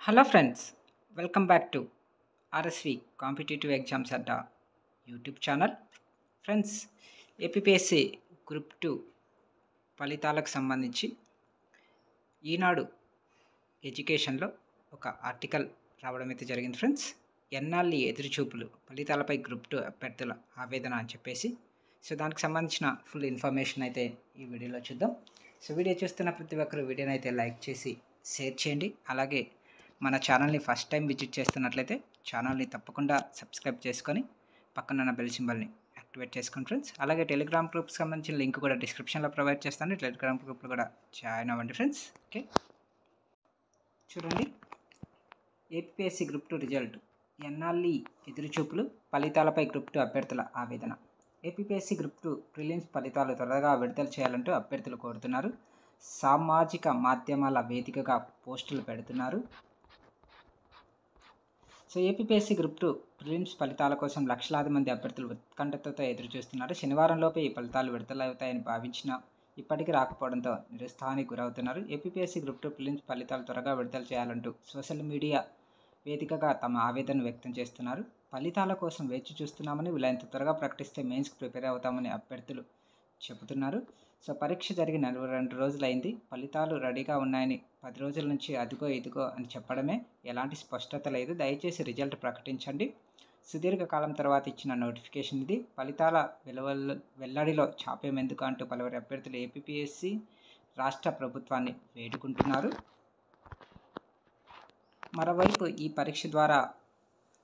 Hello friends, welcome back to RSV competitive exams Adda YouTube channel. Friends, APPSC group 2 ఫలితాలకు సంబంధించి ఈనాడు ఎడ్యుకేషన్లో ఒక article రావడం అయితే జరిగింది. ఫ్రెండ్స్, ఎన్నాళ్ళి ఎదురుచూపులు ఫలితాలపై గ్రూప్ 2 అభ్యర్థుల ఆవేదన అని చెప్పేసి దానికి సంబంధించిన ఫుల్ ఇన్ఫర్మేషన్ అయితే ఈ వీడియోలో చూద్దాం. వీడియో చూస్తున్న ప్రతి ఒక్కరు వీడియోని అయితే లైక్ చేసి షేర్ చేయండి. అలాగే మన ఛానల్ని ఫస్ట్ టైం విజిట్ చేస్తున్నట్లయితే ఛానల్ని తప్పకుండా సబ్స్క్రైబ్ చేసుకొని పక్కన బెల్ సింబల్ని యాక్టివేట్ చేసుకోండి ఫ్రెండ్స్. అలాగే టెలిగ్రామ్ గ్రూప్కి సంబంధించిన లింక్ కూడా డిస్క్రిప్షన్లో ప్రొవైడ్ చేస్తాను. టెలిగ్రామ్ గ్రూప్లో కూడా జాయిన్ అవ్వండి ఫ్రెండ్స్. ఓకే, చూడండి, ఏపీఎస్సీ గ్రూప్ 2 రిజల్ట్ ఎన్నాళ్ళి ఎదురుచూపులు ఫలితాలపై గ్రూప్ 2 అభ్యర్థుల ఆవేదన. ఏపీఎస్సీ గ్రూప్ 2 ప్రిలిమ్స్ ఫలితాలు త్వరగా విడుదల చేయాలంటూ అభ్యర్థులు కోరుతున్నారు. సామాజిక మాధ్యమాల వేదికగా పోస్టులు పెడుతున్నారు. ఏపీఎస్సీ గ్రూప్ 2 ప్రిలిమ్స్ ఫలితాల కోసం లక్షలాది మంది అభ్యర్థులు ఉత్కంఠతో ఎదురు చూస్తున్నారు. శనివారంలోపే ఈ ఫలితాలు విడుదలవుతాయని భావించినా ఇప్పటికీ రాకపోవడంతో నిరుత్సాహానికి గురవుతున్నారు. ఏపీఎస్సీ గ్రూప్ 2 ప్రిలిమ్స్ ఫలితాలు త్వరగా విడుదల చేయాలంటూ సోషల్ మీడియా వేదికగా తమ ఆవేదన వ్యక్తం చేస్తున్నారు. ఫలితాల కోసం వేచి చూస్తున్నామని, వీలైనంత త్వరగా ప్రకటిస్తే మెయిన్స్కి ప్రిపేర్ అవుతామని అభ్యర్థులు చెబుతున్నారు. పరీక్ష జరిగిన 2 రోజులైంది. ఫలితాలు రెడీగా ఉన్నాయని 10 రోజుల నుంచి అదిగో ఇదిగో అని చెప్పడమే, ఎలాంటి స్పష్టత లేదు. దయచేసి రిజల్ట్ ప్రకటించండి. సుదీర్ఘకాలం తర్వాత ఇచ్చిన నోటిఫికేషన్ ఇది. ఫలితాల వెల్లడిలో చాప్యం ఎందుకు అంటూ పలువురు అభ్యర్థులు ఏపీఎస్సీ రాష్ట్ర ప్రభుత్వాన్ని వేడుకుంటున్నారు. మరోవైపు ఈ పరీక్ష ద్వారా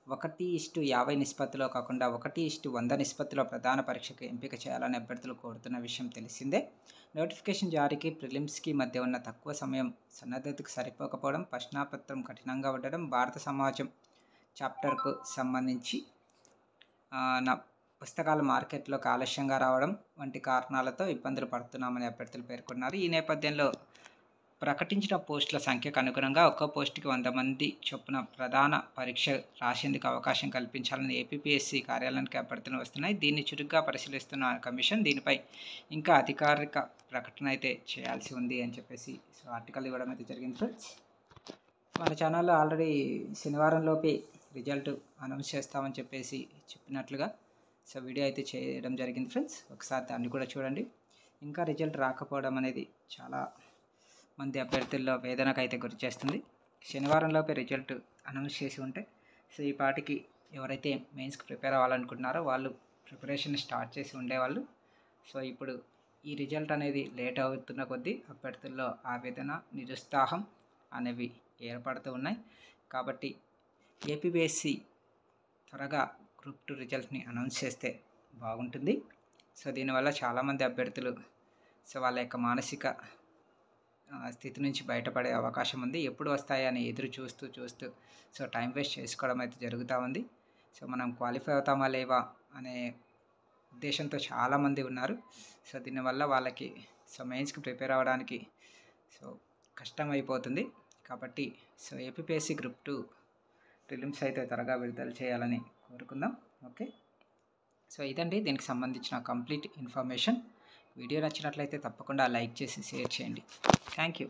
1:50 నిష్పత్తిలో కాకుండా 1:100 నిష్పత్తిలో ప్రధాన పరీక్షకు ఎంపిక చేయాలని అభ్యర్థులు కోరుతున్న విషయం తెలిసిందే. నోటిఫికేషన్ జారీకి ప్రిలిమ్స్కి మధ్య ఉన్న తక్కువ సమయం సన్నద్ధతకు సరిపోకపోవడం, ప్రశ్నాపత్రం కఠినంగా ఉండడం, భారత సమాజం చాప్టర్కు సంబంధించి పుస్తకాల మార్కెట్లోకి ఆలస్యంగా రావడం వంటి కారణాలతో ఇబ్బందులు పడుతున్నామని అభ్యర్థులు పేర్కొన్నారు. ఈ నేపథ్యంలో ప్రకటించిన పోస్టుల సంఖ్యకు అనుగుణంగా ఒక్కో పోస్టుకి 100 మంది చొప్పున ప్రధాన పరీక్ష రాసేందుకు అవకాశం కల్పించాలని ఏపీఎస్సీ కార్యాలయానికి అభ్యర్థనలు వస్తున్నాయి. దీన్ని చురుగ్గా పరిశీలిస్తున్న కమిషన్ దీనిపై ఇంకా అధికారిక ప్రకటన అయితే చేయాల్సి ఉంది అని చెప్పేసి ఆర్టికల్ ఇవ్వడం అయితే జరిగింది. ఫ్రెండ్స్, మన ఛానల్లో ఆల్రెడీ శనివారంలోపే రిజల్ట్ అనౌన్స్ చేస్తామని చెప్పేసి చెప్పినట్లుగా వీడియో అయితే చేయడం జరిగింది. ఫ్రెండ్స్, ఒకసారి దాన్ని కూడా చూడండి. ఇంకా రిజల్ట్ రాకపోవడం అనేది చాలా మంది అభ్యర్థుల్లో వేదనకు అయితే గురి చేస్తుంది. శనివారంలోపే రిజల్ట్ అనౌన్స్ చేసి ఉంటే ఈ పాటికి ఎవరైతే మెయిన్స్కి ప్రిపేర్ అవ్వాలనుకుంటున్నారో వాళ్ళు ప్రిపరేషన్ స్టార్ట్ చేసి ఉండేవాళ్ళు. ఇప్పుడు ఈ రిజల్ట్ అనేది లేట్ అవుతున్న కొద్దీ అభ్యర్థుల్లో ఆవేదన, నిరుత్సాహం అనేవి ఏర్పడుతూ ఉన్నాయి. కాబట్టి ఏపీఎస్సీ త్వరగా గ్రూప్ 2 రిజల్ట్ని అనౌన్స్ చేస్తే బాగుంటుంది. దీనివల్ల చాలామంది అభ్యర్థులు వాళ్ళ యొక్క మానసిక స్థితి నుంచి బయటపడే అవకాశం ఉంది. ఎప్పుడు వస్తాయని ఎదురు చూస్తూ టైం వేస్ట్ చేసుకోవడం అయితే జరుగుతూ ఉంది. మనం క్వాలిఫై అవుతామా లేవా అనే ఉద్దేశంతో చాలామంది ఉన్నారు. దీనివల్ల వాళ్ళకి మెయిన్స్కి ప్రిపేర్ అవ్వడానికి కష్టం అయిపోతుంది. కాబట్టి ఏపీఎస్సీ గ్రూప్ 2 ప్రిలిమ్స్ అయితే త్వరగా విడుదల చేయాలని కోరుకుందాం. ఓకే, ఇదండి దీనికి సంబంధించిన కంప్లీట్ ఇన్ఫర్మేషన్. వీడియో నచ్చినట్లయితే తప్పకుండా లైక్ చేసి షేర్ చేయండి. Thank you.